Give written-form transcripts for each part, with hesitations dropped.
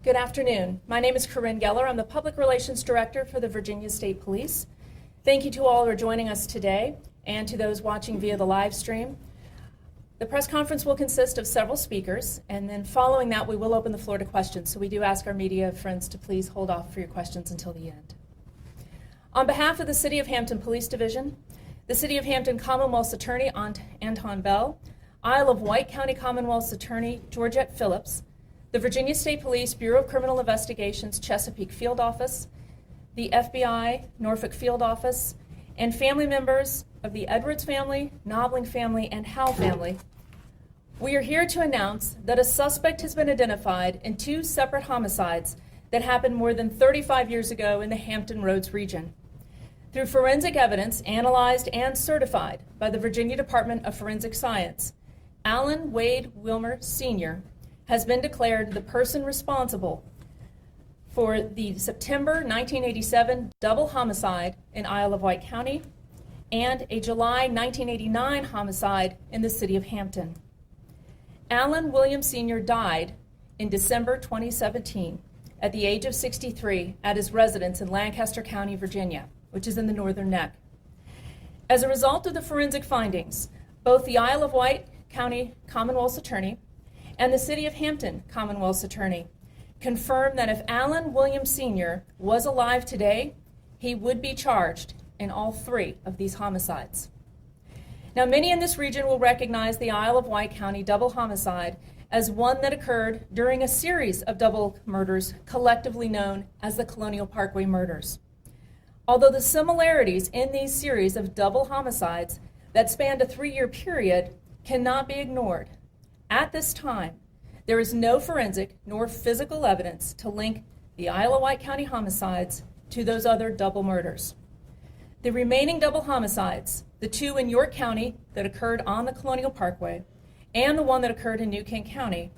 Good afternoon. My name is Corinne Geller. I'm the Public Relations Director for the Virginia State Police. Thank you to all who are joining us today and to those watching via the live stream. The press conference will consist of several speakers, and then following that we will open the floor to questions. So we do ask our media friends to please hold off for your questions until the end. On behalf of the City of Hampton Police Division, the City of Hampton Commonwealth's Attorney Anton Bell, Isle of Wight County Commonwealth's Attorney Georgette Phillips, the Virginia State Police Bureau of Criminal Investigations Chesapeake Field Office, the FBI Norfolk Field Office, and family members of the Edwards family, Knobling family, and Howell family, we are here to announce that a suspect has been identified in two separate homicides that happened more than 35 years ago in the Hampton Roads region. Through forensic evidence analyzed and certified by the Virginia Department of Forensic Science, Alan Wilmer Sr. has been declared the person responsible for the September 1987 double homicide in Isle of Wight County and a July 1989 homicide in the city of Hampton. Alan William Sr. died in December 2017 at the age of 63 at his residence in Lancaster County, Virginia, which is in the Northern Neck. As a result of the forensic findings, both the Isle of Wight County Commonwealth's Attorney and the City of Hampton Commonwealth's Attorney confirmed that if Alan William Sr. was alive today, he would be charged in all three of these homicides. Now, many in this region will recognize the Isle of Wight County double homicide as one that occurred during a series of double murders collectively known as the Colonial Parkway murders. Although the similarities in these series of double homicides that spanned a 3-year period cannot be ignored, at this time, there is no forensic nor physical evidence to link the Isle of Wight County homicides to those other double murders. The remaining double homicides, the two in York County that occurred on the Colonial Parkway and the one that occurred in New King County,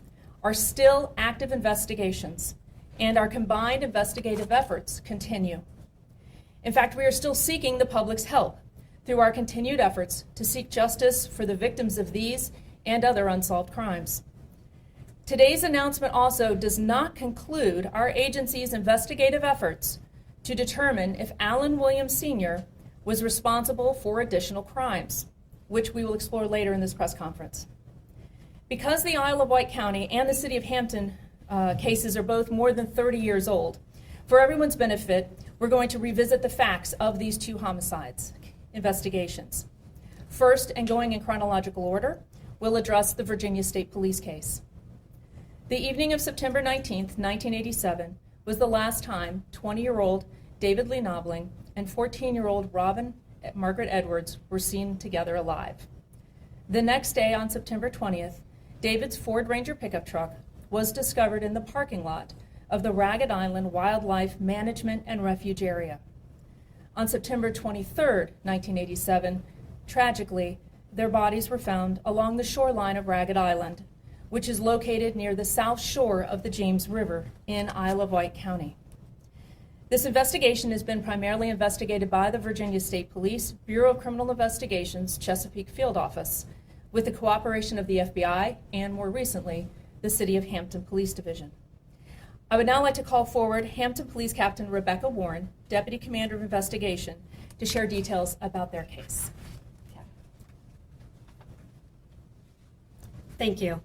are still active investigations, and our combined investigative efforts continue. In fact, we are still seeking the public's help through our continued efforts to seek justice for the victims of these and other unsolved crimes. Today's announcement also does not conclude our agency's investigative efforts to determine if Alan Williams Sr. was responsible for additional crimes, which we will explore later in this press conference. Because the Isle of Wight County and the City of Hampton cases are both more than 30 years old, for everyone's benefit, we're going to revisit the facts of these two homicides investigations. First, and going in chronological order, we'll address the Virginia State Police case. The evening of September 19th, 1987 was the last time 20-year-old David Lee Knobling and 14-year-old Robin Margaret Edwards were seen together alive. The next day, on September 20th, David's Ford Ranger pickup truck was discovered in the parking lot of the Ragged Island Wildlife Management and Refuge Area. On September 23rd, 1987, tragically, their bodies were found along the shoreline of Ragged Island, which is located near the south shore of the James River in Isle of Wight County. This investigation has been primarily investigated by the Virginia State Police Bureau of Criminal Investigations Chesapeake Field Office, with the cooperation of the FBI and, more recently, the City of Hampton Police Division. I would now like to call forward Hampton Police Captain Rebecca Warren, Deputy Commander of Investigation, to share details about their case. Thank you.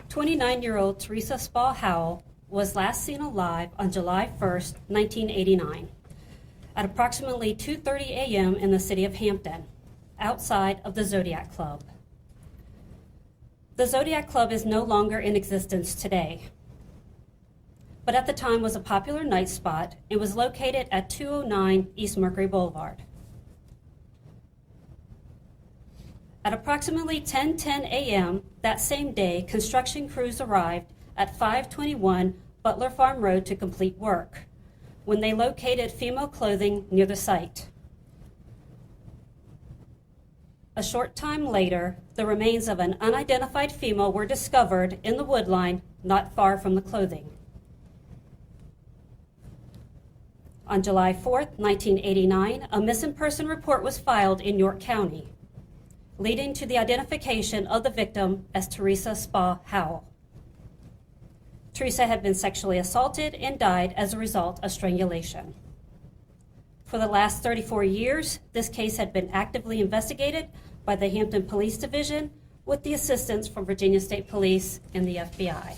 29-year-old Teresa Spaw Howell was last seen alive on July 1st, 1989, at approximately 2:30 a.m. in the city of Hampton, outside of the Zodiac Club. The Zodiac Club is no longer in existence today, but at the time was a popular night spot and was located at 209 East Mercury Boulevard. At approximately 10:10 a.m. that same day, construction crews arrived at 521 Butler Farm Road to complete work when they located female clothing near the site. A short time later, the remains of an unidentified female were discovered in the woodline not far from the clothing. On July 4th, 1989, a missing person report was filed in York County, leading to the identification of the victim as Teresa Spaw Howell. Teresa had been sexually assaulted and died as a result of strangulation. For the last 34 years, this case had been actively investigated by the Hampton Police Division with the assistance from Virginia State Police and the FBI.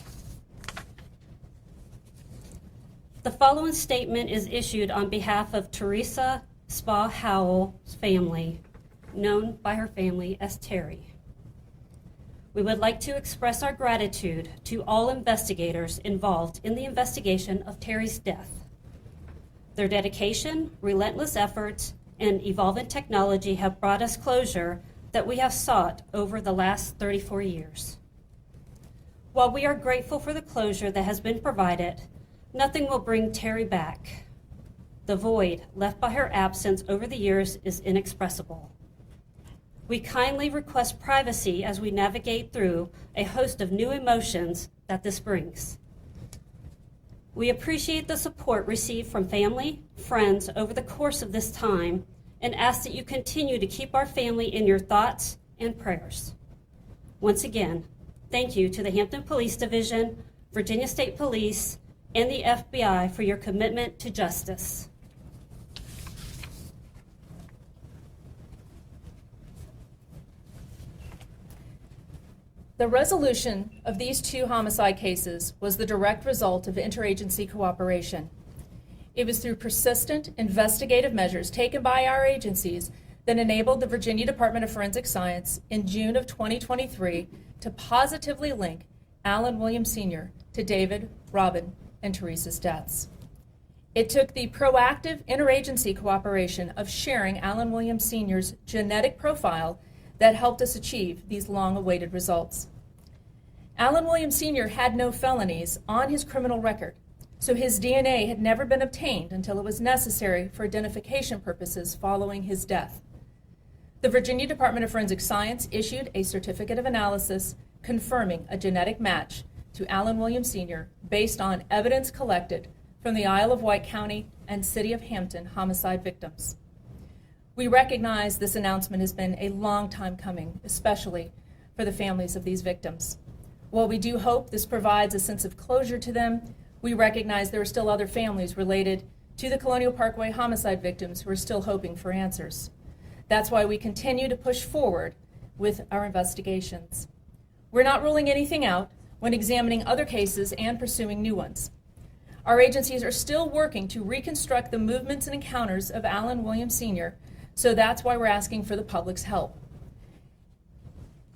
The following statement is issued on behalf of Teresa Spaw Howell's family, known by her family as Terry. We would like to express our gratitude to all investigators involved in the investigation of Terry's death. Their dedication, relentless efforts, and evolving technology have brought us closure that we have sought over the last 34 years. While we are grateful for the closure that has been provided, nothing will bring Terry back. The void left by her absence over the years is inexpressible. We kindly request privacy as we navigate through a host of new emotions that this brings. We appreciate the support received from family, friends over the course of this time, and ask that you continue to keep our family in your thoughts and prayers. Once again, thank you to the Hampton Police Division, Virginia State Police, and the FBI for your commitment to justice. The resolution of these two homicide cases was the direct result of interagency cooperation. It was through persistent investigative measures taken by our agencies that enabled the Virginia Department of Forensic Science in June of 2023 to positively link Alan Wilmer Sr. to David, Robin, and Teresa's deaths. It took the proactive interagency cooperation of sharing Alan Wilmer Sr.'s genetic profile that helped us achieve these long-awaited results. Alan Wilmer Sr. had no felonies on his criminal record, so his DNA had never been obtained until it was necessary for identification purposes following his death. The Virginia Department of Forensic Science issued a certificate of analysis confirming a genetic match to Alan Wilmer Sr. based on evidence collected from the Isle of Wight County and City of Hampton homicide victims. We recognize this announcement has been a long time coming, especially for the families of these victims. While we do hope this provides a sense of closure to them, we recognize there are still other families related to the Colonial Parkway homicide victims who are still hoping for answers. That's why we continue to push forward with our investigations. We're not ruling anything out when examining other cases and pursuing new ones. Our agencies are still working to reconstruct the movements and encounters of Alan Wilmer Sr., so that's why we're asking for the public's help.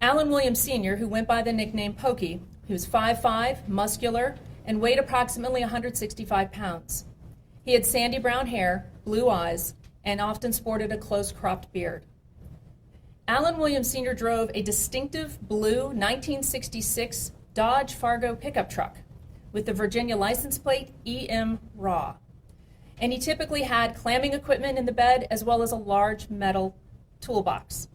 Alan Wilmer Sr., who went by the nickname Pokey, he was 5'5", muscular, and weighed approximately 165 pounds. He had sandy brown hair, blue eyes, and often sported a close-cropped beard. Alan Wilmer Sr. drove a distinctive blue 1966 Dodge Fargo pickup truck with the Virginia license plate EM Raw. And he typically had clamming equipment in the bed as well as a large metal toolbox.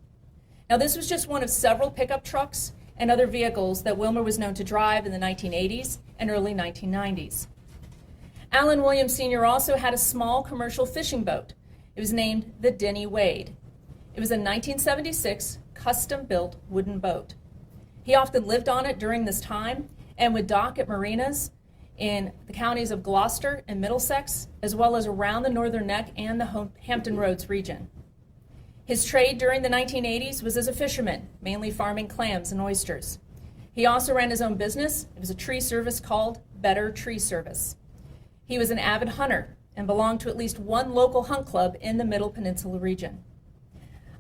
Now, this was just one of several pickup trucks and other vehicles that Wilmer was known to drive in the 1980s and early 1990s. Alan Wilmer Sr. also had a small commercial fishing boat. It was named the Denny Wade. It was a 1976 custom-built wooden boat. He often lived on it during this time and would dock at marinas in the counties of Gloucester and Middlesex, as well as around the Northern Neck and the Hampton Roads region. His trade during the 1980s was as a fisherman, mainly farming clams and oysters. He also ran his own business. It was a tree service called Better Tree Service. He was an avid hunter and belonged to at least one local hunt club in the Middle Peninsula region.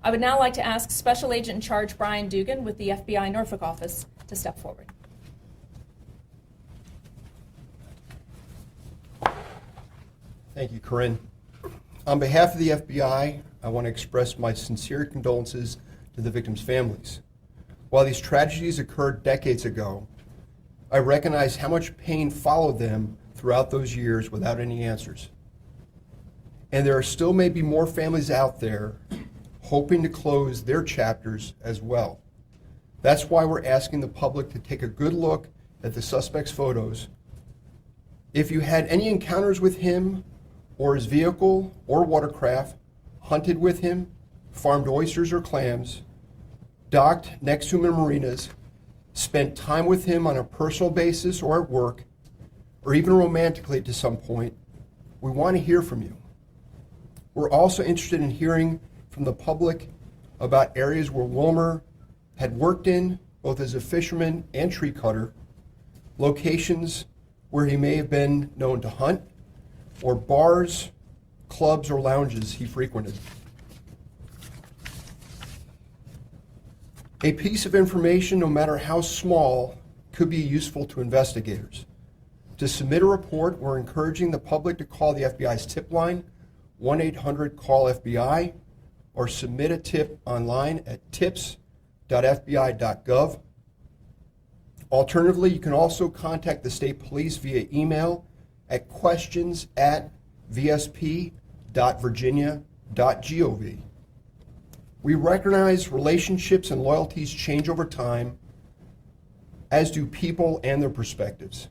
I would now like to ask Special Agent in Charge Brian Dugan with the FBI Norfolk office to step forward. Thank you, Corinne. On behalf of the FBI, I want to express my sincere condolences to the victims' families. While these tragedies occurred decades ago, I recognize how much pain followed them throughout those years without any answers. And there are still maybe more families out there hoping to close their chapters as well. That's why we're asking the public to take a good look at the suspect's photos. If you had any encounters with him or his vehicle or watercraft, hunted with him, farmed oysters or clams, docked next to him in marinas, spent time with him on a personal basis or at work, or even romantically to some point, we want to hear from you. We're also interested in hearing from the public about areas where Wilmer had worked in, both as a fisherman and tree cutter, locations where he may have been known to hunt, or bars, clubs, or lounges he frequented. A piece of information, no matter how small, could be useful to investigators. To submit a report, we're encouraging the public to call the FBI's tip line, 1-800-CALL-FBI, or submit a tip online at tips.fbi.gov. Alternatively, you can also contact the state police via email at questions@vsp.virginia.gov. We recognize relationships and loyalties change over time, as do people and their perspectives.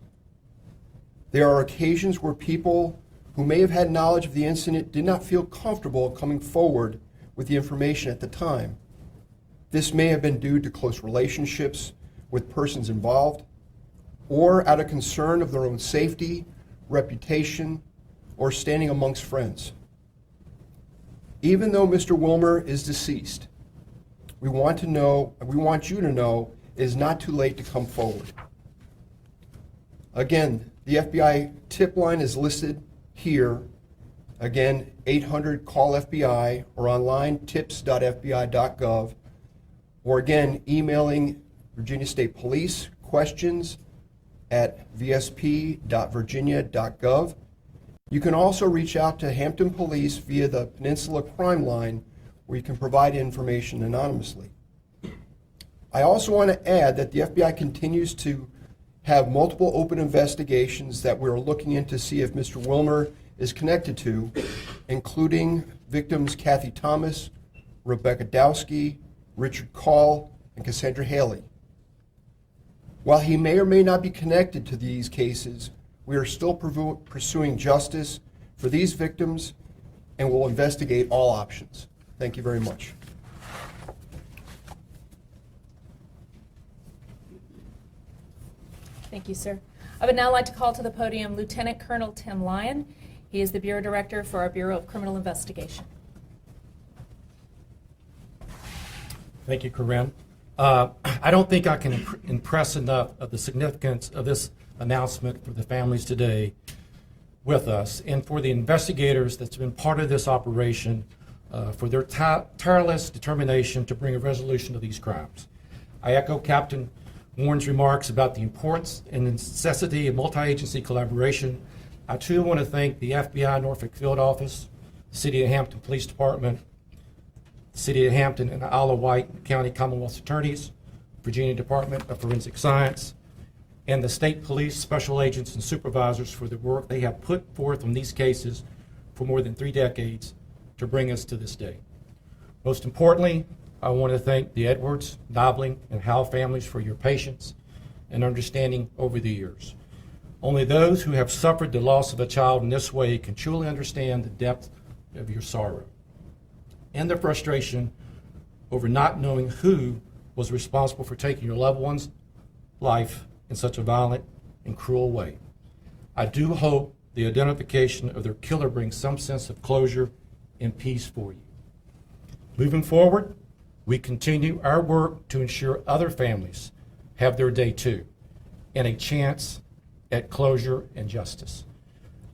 There are occasions where people who may have had knowledge of the incident did not feel comfortable coming forward with the information at the time. This may have been due to close relationships with persons involved, or out of concern of their own safety, reputation, or standing amongst friends. Even though Mr. Wilmer is deceased, we want you to know it is not too late to come forward. Again, the FBI tip line is listed here. Again, 800-CALL-FBI, or online, tips.fbi.gov, or again, emailing Virginia State Police, questions@vsp.virginia.gov. You can also reach out to Hampton Police via the Peninsula Crime Line, where you can provide information anonymously. I also want to add that the FBI continues to have multiple open investigations that we're looking into to see if Mr. Wilmer is connected to, including victims Kathy Thomas, Rebecca Dowski, Richard Call, and Cassandra Haley. While he may or may not be connected to these cases, we are still pursuing justice for these victims and will investigate all options. Thank you very much. Thank you, sir. I would now like to call to the podium Lieutenant Colonel Tim Lyon. He is the Bureau Director for our Bureau of Criminal Investigation. Thank you, Corinne. I don't think I can impress enough of the significance of this announcement for the families today with us and for the investigators that's been part of this operation for their tireless determination to bring a resolution to these crimes. I echo Captain Warren's remarks about the importance and necessity of multi-agency collaboration. I too want to thank the FBI Norfolk Field Office, the City of Hampton Police Department, the City of Hampton and the Isle of Wight County Commonwealth Attorneys, Virginia Department of Forensic Science, and the state police, special agents, and supervisors for the work they have put forth on these cases for more than 3 decades to bring us to this day. Most importantly, I want to thank the Edwards, Knobling, and Howell families for your patience and understanding over the years. Only those who have suffered the loss of a child in this way can truly understand the depth of your sorrow and the frustration over not knowing who was responsible for taking your loved one's life in such a violent and cruel way. I do hope the identification of their killer brings some sense of closure and peace for you. Moving forward, we continue our work to ensure other families have their day too, and a chance at closure and justice.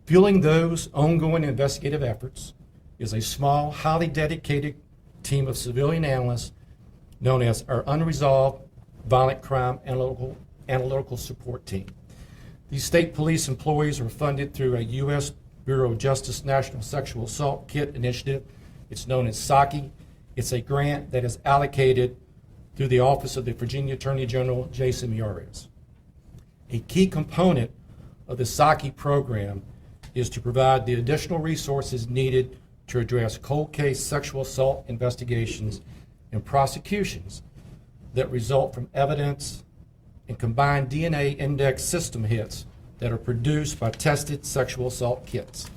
Fueling those ongoing investigative efforts is a small, highly dedicated team of civilian analysts known as our Unresolved Violent Crime Analytical Support Team. These state police employees are funded through a U.S. Bureau of Justice National Sexual Assault Kit Initiative. It's known as SAKI. It's a grant that is allocated through the Office of the Virginia Attorney General, Jason Miyares. A key component of the SAKI program is to provide the additional resources needed to address cold case sexual assault investigations and prosecutions that result from evidence and combined DNA index system hits that are produced by tested sexual assault kits.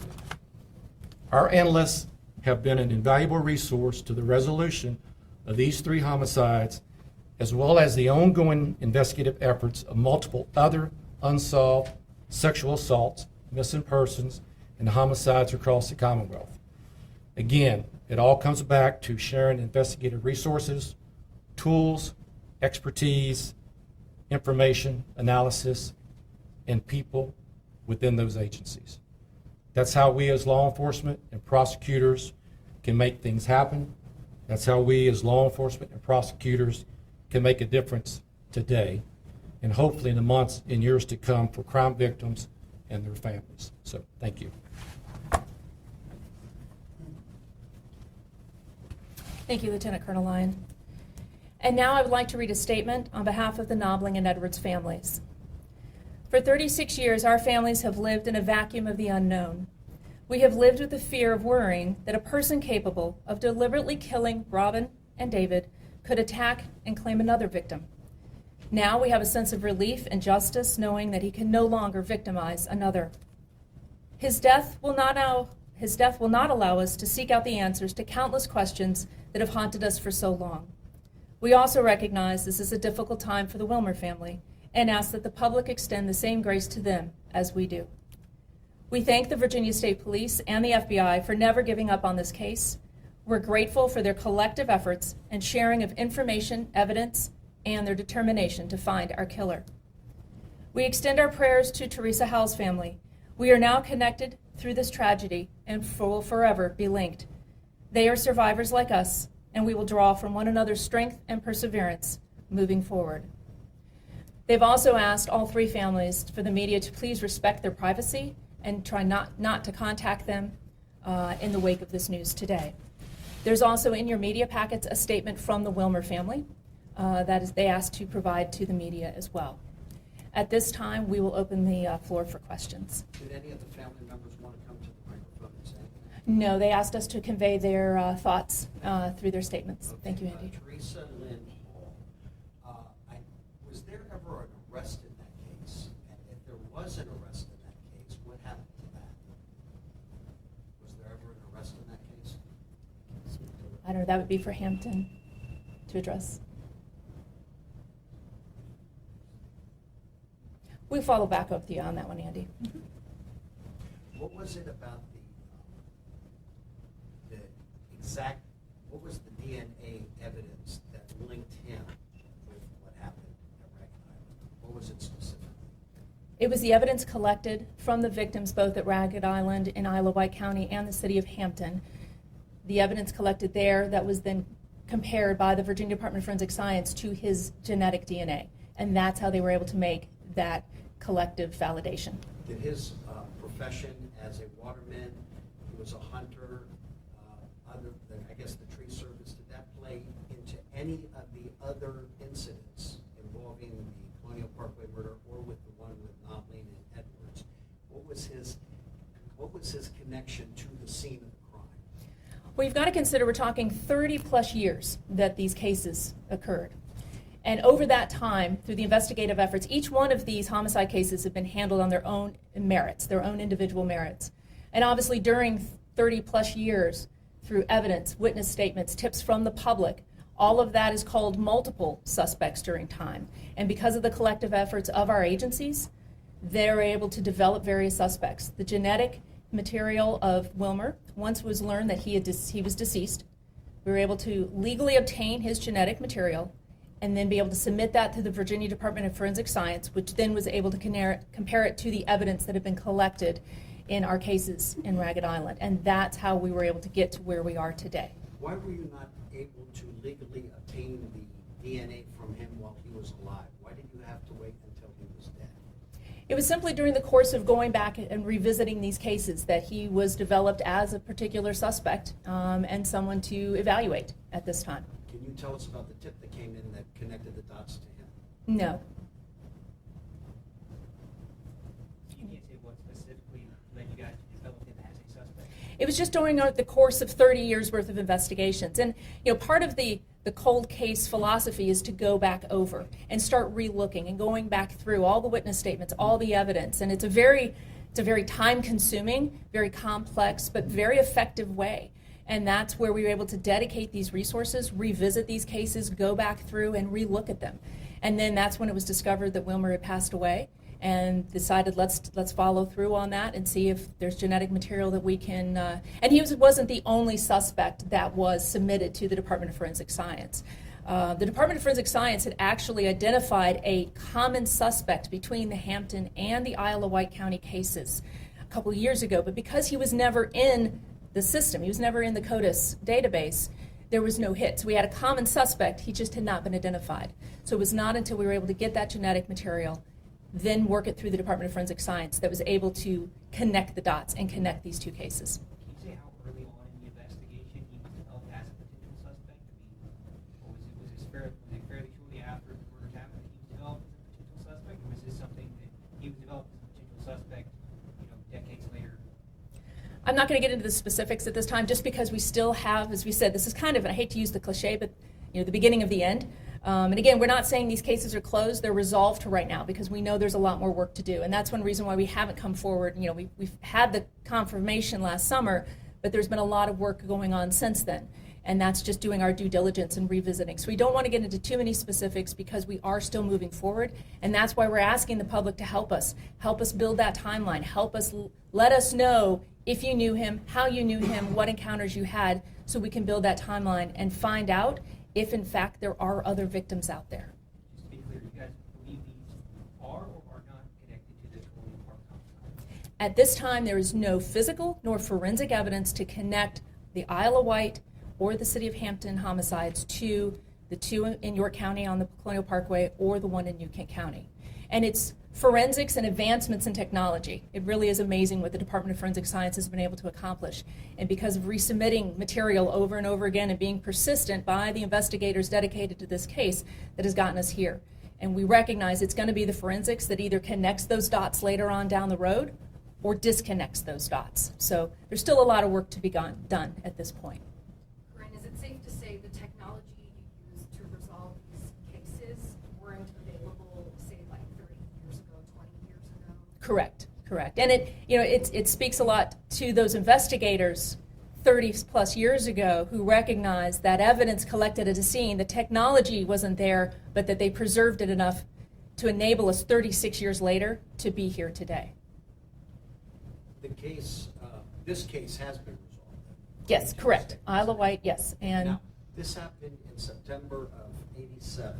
Our analysts have been an invaluable resource to the resolution of these 3 homicides, as well as the ongoing investigative efforts of multiple other unsolved sexual assaults, missing persons, and homicides across the Commonwealth. Again, it all comes back to sharing investigative resources, tools, expertise, information, analysis, and people within those agencies. That's how we as law enforcement and prosecutors can make things happen. That's how we as law enforcement and prosecutors can make a difference today and hopefully in the months and years to come for crime victims and their families. So thank you. Thank you, Lieutenant Colonel Lyon. And now I would like to read a statement on behalf of the Knobling and Edwards families. For 36 years, our families have lived in a vacuum of the unknown. We have lived with the fear of worrying that a person capable of deliberately killing Robin and David could attack and claim another victim. Now we have a sense of relief and justice knowing that he can no longer victimize another. His death will not allow us to seek out the answers to countless questions that have haunted us for so long. We also recognize this is a difficult time for the Wilmer family and ask that the public extend the same grace to them as we do. We thank the Virginia State Police and the FBI for never giving up on this case. We're grateful for their collective efforts and sharing of information, evidence, and their determination to find our killer. We extend our prayers to Teresa Howell's family. We are now connected through this tragedy and will forever be linked. They are survivors like us, and we will draw from one another's strength and perseverance moving forward. They've also asked all three families for the media to please respect their privacy and try not to contact them in the wake of this news today. There's also in your media packets a statement from the Wilmer family that they asked to provide to the media as well. At this time, we will open the floor for questions. Did any of the family members want to come to the microphone and say anything? No, they asked us to convey their thoughts through their statements. Okay. Thank you, Andy. Teresa Lynn Hall, was there ever an arrest in that case? And if there was an arrest in that case, what happened to that? Was there ever an arrest in that case? I don't know, that would be for Hampton to address. We'll follow back up to you on that one, Andy. What was it about the exact, what was the DNA evidence that linked him with what happened at Ragged Island? What was it specifically? It was the evidence collected from the victims both at Ragged Island in Isle of Wight County and the city of Hampton. The evidence collected there that was then compared by the Virginia Department of Forensic Science to his genetic DNA. And that's how they were able to make that collective validation. Did his profession as a waterman, he was a hunter, other than, I guess, the tree service, did that play into any of the other incidents involving the Colonial Parkway murder or with the one with Knobling and Edwards? What was his connection to the scene of the crime? Well, you've got to consider we're talking 30 plus years that these cases occurred. And over that time, through the investigative efforts, each one of these homicide cases have been handled on their own merits, their own individual merits. And obviously during 30 plus years, through evidence, witness statements, tips from the public, all of that is called multiple suspects during time. And because of the collective efforts of our agencies, they're able to develop various suspects. The genetic material of Wilmer, once it was learned that he was deceased, we were able to legally obtain his genetic material and then be able to submit that to the Virginia Department of Forensic Science, which then was able to compare it to the evidence that had been collected in our cases in Ragged Island. And that's how we were able to get to where we are today. Why were you not able to legally obtain the DNA from him while he was alive? Why did you have to wait until he was dead? It was simply during the course of going back and revisiting these cases that he was developed as a particular suspect and someone to evaluate at this time. Can you tell us about the tip that came in that connected the dots to him? No. You can't say what specifically led you guys to develop him as a suspect. It was just during the course of 30 years worth of investigations. And part of the cold case philosophy is to go back over and start re-looking and going back through all the witness statements, all the evidence. And it's a very time-consuming, very complex, but very effective way. And that's where we were able to dedicate these resources, revisit these cases, go back through and re-look at them. And then that's when it was discovered that Wilmer had passed away. and decided let's follow through on that and see if there's genetic material that we can. And he wasn't the only suspect that was submitted to the Department of Forensic Science. The Department of Forensic Science had actually identified a common suspect between the Hampton and the Isle of Wight County cases a couple of years ago, but because he was never in the system, he was never in the CODIS database, there was no hit. So we had a common suspect, he just had not been identified. So it was not until we were able to get that genetic material, then work it through the Department of Forensic Science, that was able to connect the dots and connect these two cases. Can you say how early on in the investigation he was developed as a potential suspect? Or was it fairly shortly after the murder happened that he was developed as a potential suspect? Or was this something that he was developed as a potential suspect, decades later? I'm not going to get into the specifics at this time, just because we still have, as we said, this is kind of, I hate to use the cliche, but the beginning of the end. And again, we're not saying these cases are closed; they're resolved right now because we know there's a lot more work to do, and that's one reason why we haven't come forward. We've had the confirmation last summer, but there's been a lot of work going on since then, and that's just doing our due diligence and revisiting. So we don't want to get into too many specifics because we are still moving forward, and that's why we're asking the public to help us build that timeline, help us, let us know if you knew him, how you knew him, what encounters you had, so we can build that timeline and find out if in fact there are other victims out there. Just to be clear, you guys believe these are or are not connected to the Colonial Park homicide? At this time, there is no physical nor forensic evidence to connect the Isle of Wight or the City of Hampton homicides to the two in York County on the Colonial Parkway or the one in New Kent County. And it's forensics and advancements in technology. It really is amazing what the Department of Forensic Science has been able to accomplish. And because of resubmitting material over and over again and being persistent by the investigators dedicated to this case, that has gotten us here. And we recognize it's going to be the forensics that either connects those dots later on down the road or disconnects those dots. So there's still a lot of work to be done at this point. Corinne, is it safe to say the technology you used to resolve these cases weren't available, say, like 30 years ago, 20 years ago? Correct. And it speaks a lot to those investigators 30 plus years ago who recognized that evidence collected at a scene, the technology wasn't there, but that they preserved it enough to enable us 36 years later to be here today. The case, this case has been resolved. Yes, correct. Isle of Wight, yes. And Now, this happened in September of '87.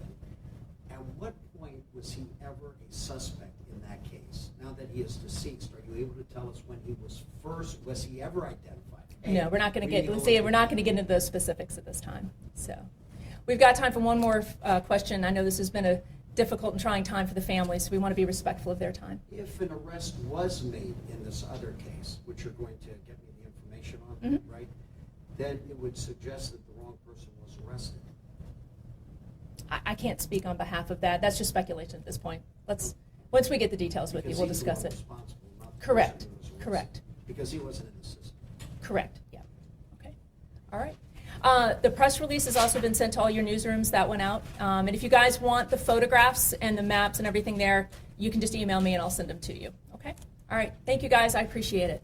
At what point was he ever a suspect in that case? Now that he is deceased, are you able to tell us when he was he ever identified? no, we're not going to get into those specifics at this time. So we've got time for one more question. I know this has been a difficult and trying time for the family, so we want to be respectful of their time. If an arrest was made in this other case, which you're going to get me the information on, right, then it would suggest that the wrong person was arrested. I can't speak on behalf of that. That's just speculation at this point. Once we get the details with you, Because we'll he's the discuss one it. responsible, not the Correct. person who was arrested. Correct. Because he wasn't in the system. Correct, yeah. Okay, all right. The press release has also been sent to all your newsrooms. That went out. And if you guys want the photographs and the maps and everything there, you can just email me and I'll send them to you. Okay? All right. Thank you, guys. I appreciate it.